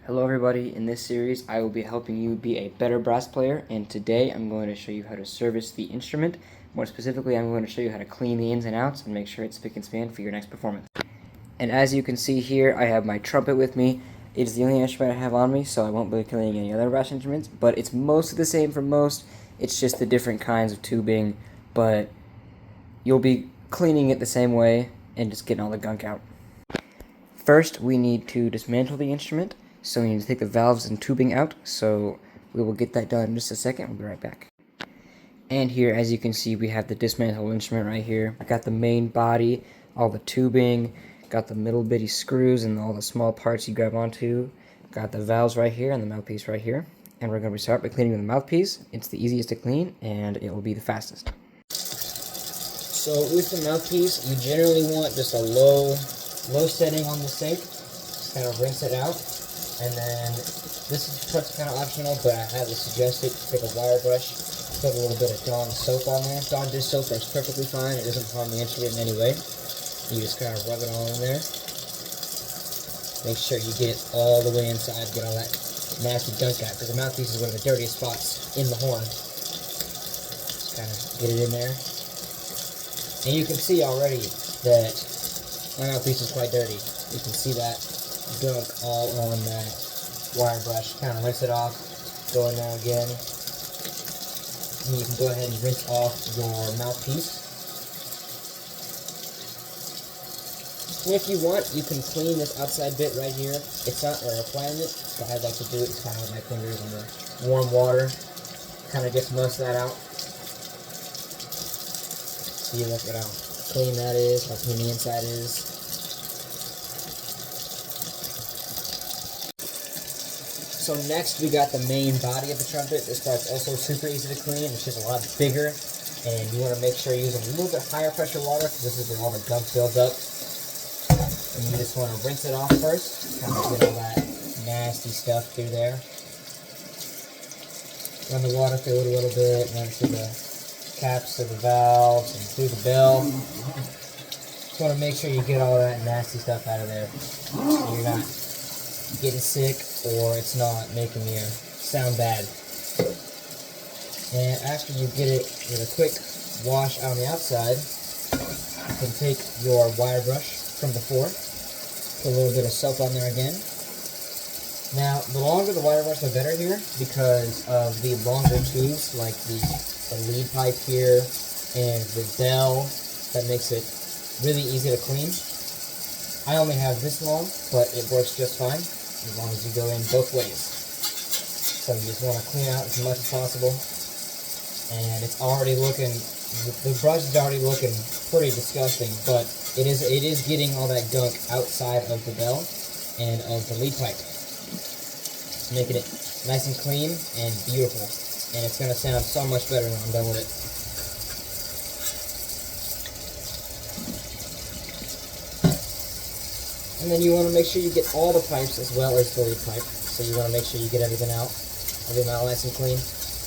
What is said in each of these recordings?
Hello everybody, in this series I will be helping you be a better brass player, and today I'm going to show you how to service the instrument. More specifically, I'm going to show you how to clean the ins and outs and make sure it's spick and span for your next performance. And as you can see here, I have my trumpet with me. It is the only instrument I have on me, so I won't be cleaning any other brass instruments, but it's mostly the same for most. It's just the different kinds of tubing, but you'll be cleaning it the same way and just getting all the gunk out. First, we need to dismantle the instrument. So we need to take the valves and tubing out, so we will get that done in just a second. We'll be right back. And here, as you can see, we have the dismantled instrument right here. I got the main body, all the tubing, got the middle bitty screws and all the small parts you grab onto. Got the valves right here and the mouthpiece right here. And we're going to start by cleaning the mouthpiece. It's the easiest to clean, and it will be the fastest. So with the mouthpiece, you generally want just a low setting on the sink. Just kind of rinse it out. And then, this part's kind of optional, but I highly suggest it. Take a wire brush, put a little bit of Dawn soap on there. Dawn dish soap works perfectly fine. It doesn't harm the instrument in any way. You just kind of rub it all in there. Make sure you get it all the way inside, get all that nasty gunk out, because the mouthpiece is one of the dirtiest spots in the horn. Just kind of get it in there. And you can see already that my mouthpiece is quite dirty. You can see that gunk all on that wire brush. Kind of rinse it off, go in there again, and you can go ahead and rinse off your mouthpiece. And if you want, you can clean this outside bit right here. It's not a requirement, but I'd like to do it kind of with my fingers in the warm water. Kind of gets most of that out. See, look at how clean that is, how clean the inside is. So next we got the main body of the trumpet. This part's also super easy to clean. It's just a lot bigger, and you want to make sure you're using a little bit higher pressure water because this is where all the gunk builds up. And you just want to rinse it off first, kind of get all that nasty stuff through there. Run the water through it a little bit, run through the caps of the valves and through the bell. Just want to make sure you get all that nasty stuff out of there so you're not getting sick or it's not making you sound bad. And after you get it with a quick wash on the outside, you can take your wire brush from before, put a little bit of soap on there again. Now, the longer the wire brush, the better here, because of the longer tubes, like the lead pipe here and the bell, that makes it really easy to clean. I only have this long, but it works just fine as long as you go in both ways. So you just want to clean out as much as possible. And it's already looking, the brush is already looking pretty disgusting, but it is getting all that gunk outside of the bell and of the lead pipe, making it nice and clean and beautiful. And it's going to sound so much better when I'm done with it. And then you want to make sure you get all the pipes as well as the lead pipe. So you want to make sure you get everything out, everything all nice and clean.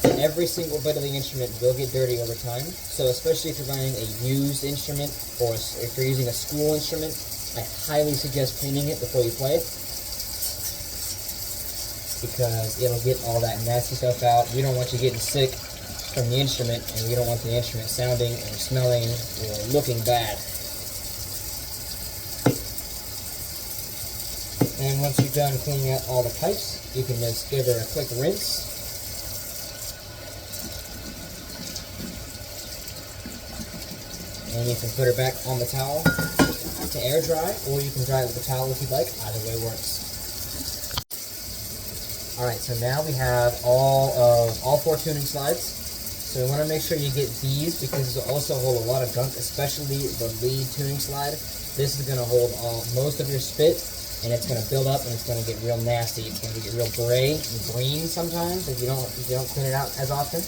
And every single bit of the instrument will get dirty over time. So especially if you're buying a used instrument or if you're using a school instrument, I highly suggest cleaning it before you play it, because it'll get all that nasty stuff out. We don't want you getting sick from the instrument, and we don't want the instrument sounding or smelling or looking bad. And once you're done cleaning out all the pipes, you can just give her a quick rinse. And you can put her back on the towel to air dry, or you can dry it with a towel if you'd like. Either way works. Alright, so now we have all 4 tuning slides. So we want to make sure you get these, because this will also hold a lot of gunk, especially the lead tuning slide. This is going to hold most of your spit, and it's going to build up and it's going to get real nasty. It's going to get real gray and green sometimes if you don't clean it out as often.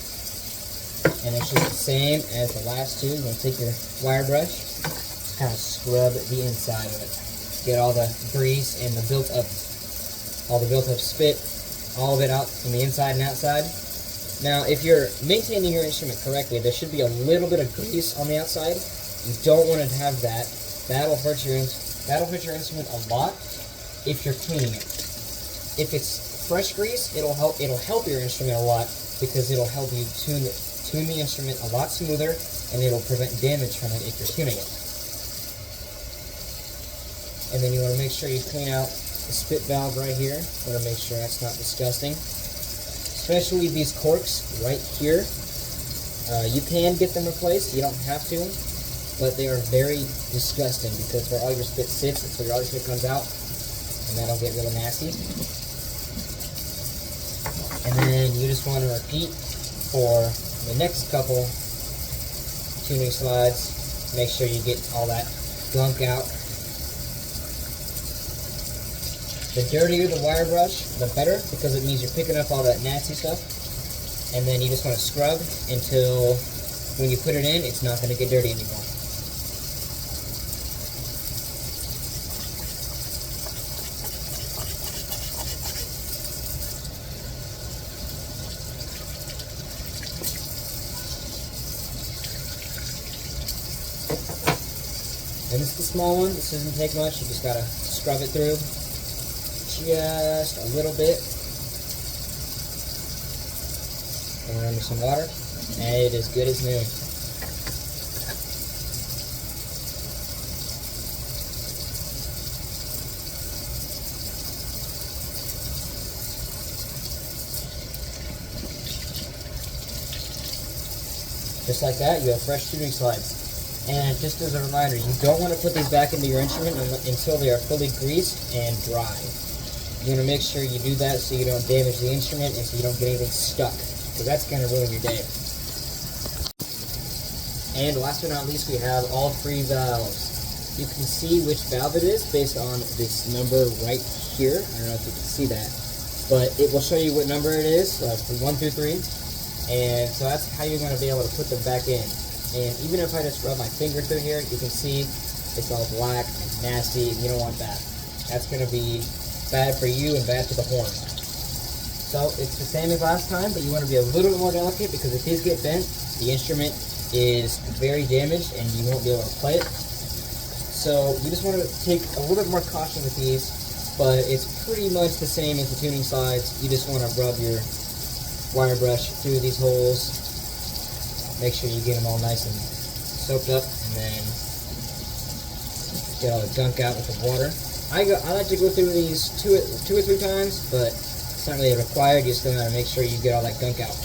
And it's just the same as the last two. You're going to take your wire brush, just kind of scrub the inside of it. Get all the grease and the built up spit, all of it out from the inside and outside. Now, if you're maintaining your instrument correctly, there should be a little bit of grease on the outside. You don't want to have that. That'll hurt your instrument a lot if you're cleaning it. if it's fresh grease, it'll help your instrument a lot because it'll help you tune the instrument a lot smoother, and it'll prevent damage from it if you're tuning it. And then you want to make sure you clean out the spit valve right here. You want to make sure that's not disgusting. Especially these corks right here. You can get them replaced, you don't have to, but they are very disgusting because where all your spit sits, it's where all your spit comes out, and that'll get really nasty. And then you just want to repeat for the next couple tuning slides. Make sure you get all that gunk out. The dirtier the wire brush, the better, because it means you're picking up all that nasty stuff. And then you just want to scrub until when you put it in, it's not going to get dirty anymore. And this is the small one. This doesn't take much. You just got to scrub it through just a little bit. And under some water, and it is good as new. Just like that, you have fresh tuning slides. And just as a reminder, you don't want to put these back into your instrument until they are fully greased and dry. You want to make sure you do that so you don't damage the instrument and so you don't get anything stuck, because that's going to ruin your day. And last but not least, we have all 3 valves. You can see which valve it is based on this number right here. I don't know if you can see that, but it will show you what number it is from 1 through 3. And so that's how you're going to be able to put them back in. And even if I just rub my finger through here, you can see it's all black and nasty, and you don't want that. That's going to be bad for you and bad for the horn. So it's the same as last time, but you want to be a little bit more delicate, because if these get bent, the instrument is very damaged and you won't be able to play it. So you just want to take a little bit more caution with these, but it's pretty much the same as the tuning slides. You just want to rub your wire brush through these holes. Make sure you get them all nice and soaked up, and then get all the gunk out with the water. I like to go through these two or three times, but it's not really required. You just gotta make sure you get all that gunk out.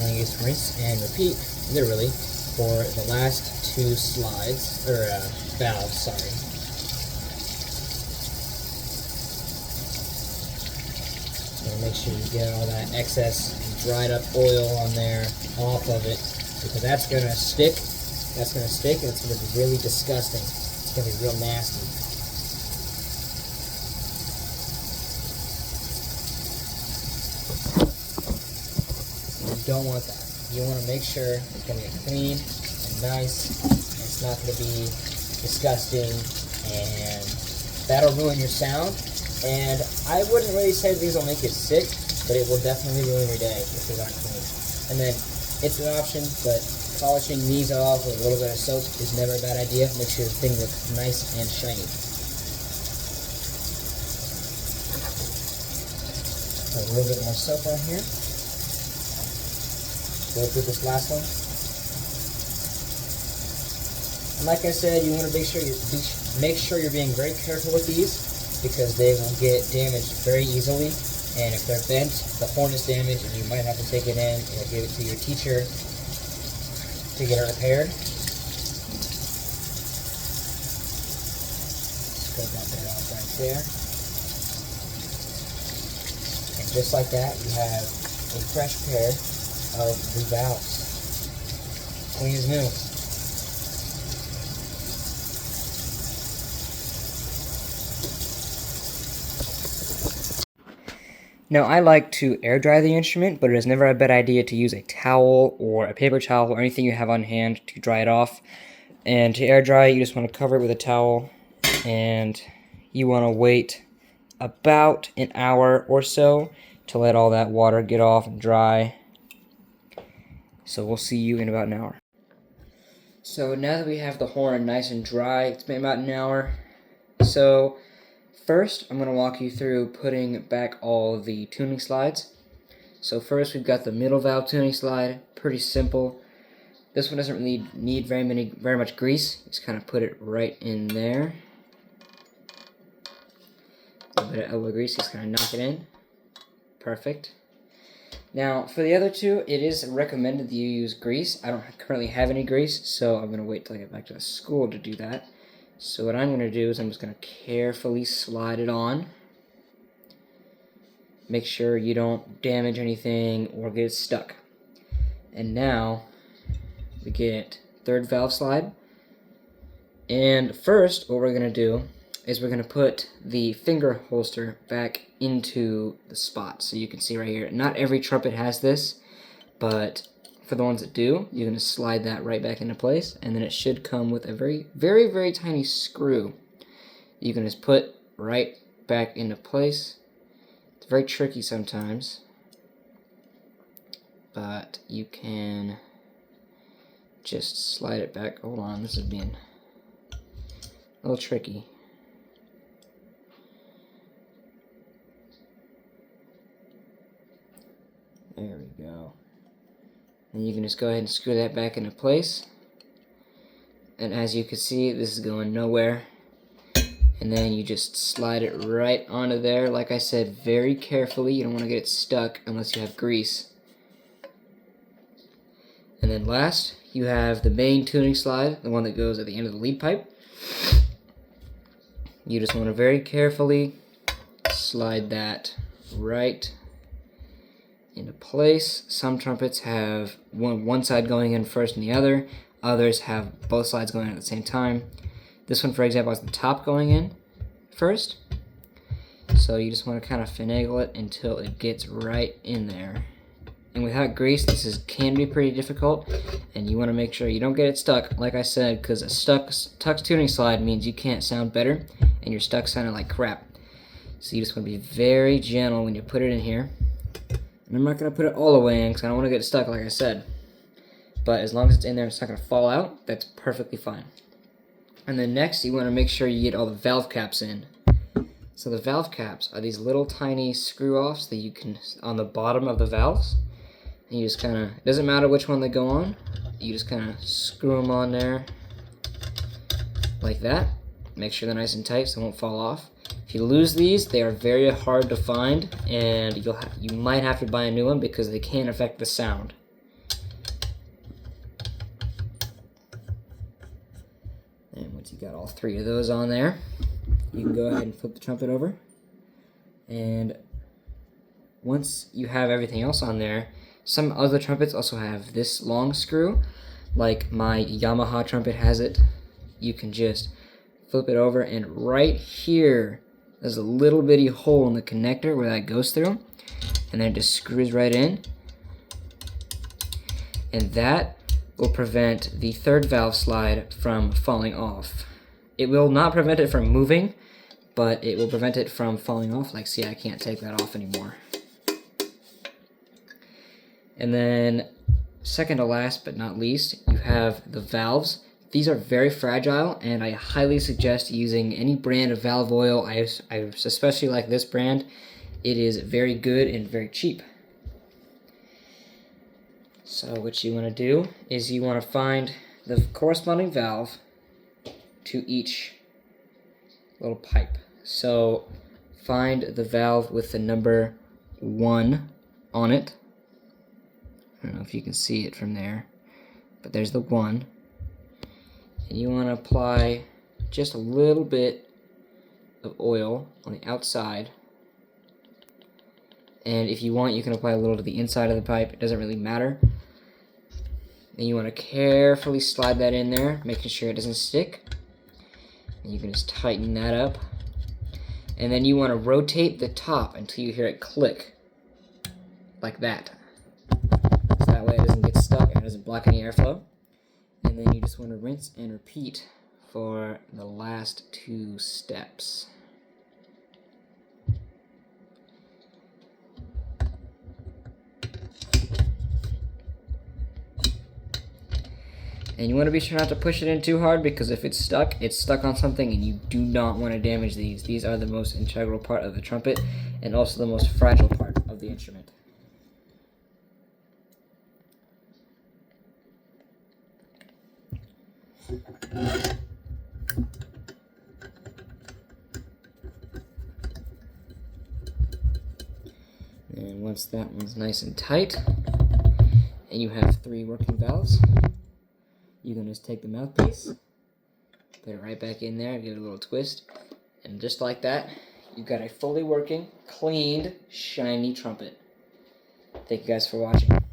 And you just rinse and repeat, literally, for the last 2 slides, or valves, sorry. So make sure you get all that excess dried up oil on there off of it, because that's gonna stick. That's gonna stick, and it's gonna be really disgusting. It's gonna be real nasty. You don't want that. You want to make sure it's going to get clean and nice, and it's not going to be disgusting, and that'll ruin your sound. And I wouldn't really say these will make it sick, but it will definitely ruin your day if they're not clean. And then it's an option, but polishing these off with a little bit of soap is never a bad idea. Make sure the thing looks nice and shiny. Put a little bit more soap on here. Go through this last one. And like I said, you want to make sure you're being very careful with these, because they will get damaged very easily. And if they're bent, the horn is damaged, and you might have to take it in and give it to your teacher to get it repaired. Just cut that bit off right there. And just like that, you have a fresh pair of the valves, clean as new. Now, I like to air dry the instrument, but it is never a bad idea to use a towel or a paper towel or anything you have on hand to dry it off. And to air dry, you just want to cover it with a towel, and you want to wait about an hour or so to let all that water get off and dry. So we'll see you in about an hour. So now that we have the horn nice and dry, it's been about an hour. So first, I'm going to walk you through putting back all the tuning slides. So first, we've got the middle valve tuning slide, pretty simple. This one doesn't really need very much grease. Just kind of put it right in there. A little bit of elbow grease, just kind of knock it in. Perfect. Now, for the other two, it is recommended that you use grease. I don't currently have any grease, so I'm going to wait till I get back to the school to do that. So what I'm going to do is I'm just going to carefully slide it on. Make sure you don't damage anything or get it stuck. And now, we get third valve slide. And first, what we're going to do is we're going to put the finger holster back into the spot. So you can see right here, not every trumpet has this, but for the ones that do, you're going to slide that right back into place, and then it should come with a very tiny screw you can just put right back into place. It's very tricky sometimes, but you can just slide it back. Hold on, this is being a little tricky. There we go. And you can just go ahead and screw that back into place. And as you can see, this is going nowhere. And then you just slide it right onto there. Like I said, very carefully. You don't want to get it stuck unless you have grease. And then last, you have the main tuning slide, the one that goes at the end of the lead pipe. You just want to very carefully slide that right into place. Some trumpets have one side going in first and the other. Others have both sides going in at the same time. This one, for example, has the top going in first. So you just want to kind of finagle it until it gets right in there. And without grease, this can be pretty difficult, and you want to make sure you don't get it stuck, like I said, because a tuck tuning slide means you can't sound better, and you're stuck sounding like crap. So you just want to be very gentle when you put it in here. And I'm not going to put it all the way in because I don't want to get it stuck, like I said. But as long as it's in there and it's not going to fall out, that's perfectly fine. And then next, you want to make sure you get all the valve caps in. So the valve caps are these little tiny screw-offs that you can, on the bottom of the valves. And you just kind of, it doesn't matter which one they go on, you just kind of screw them on there like that. Make sure they're nice and tight so they won't fall off. If you lose these, they are very hard to find, and you might have to buy a new one because they can affect the sound. And once you got all three of those on there, you can go ahead and flip the trumpet over. And once you have everything else on there, some other trumpets also have this long screw, like my Yamaha trumpet has it. You can just flip it over, and right here, there's a little bitty hole in the connector where that goes through, and then it just screws right in. And that will prevent the third valve slide from falling off. It will not prevent it from moving, but it will prevent it from falling off. Like, see, I can't take that off anymore. And then, second to last but not least, you have the valves. These are very fragile, and I highly suggest using any brand of valve oil. I especially like this brand. It is very good and very cheap. So what you want to do is you want to find the corresponding valve to each little pipe. So find the valve with the number 1 on it. I don't know if you can see it from there, but there's the 1. And you want to apply just a little bit of oil on the outside. And if you want, you can apply a little to the inside of the pipe. It doesn't really matter. And you want to carefully slide that in there, making sure it doesn't stick. And you can just tighten that up. And then you want to rotate the top until you hear it click. Like that. So that way it doesn't get stuck and it doesn't block any airflow. And then you just want to rinse and repeat for the last 2 steps. And you want to be sure not to push it in too hard, because if it's stuck on something, and you do not want to damage these. These are the most integral part of the trumpet, and also the most fragile part of the instrument. And once that one's nice and tight, and you have 3 working valves, you're going to just take the mouthpiece, put it right back in there, give it a little twist, and just like that, you've got a fully working, cleaned, shiny trumpet. Thank you guys for watching.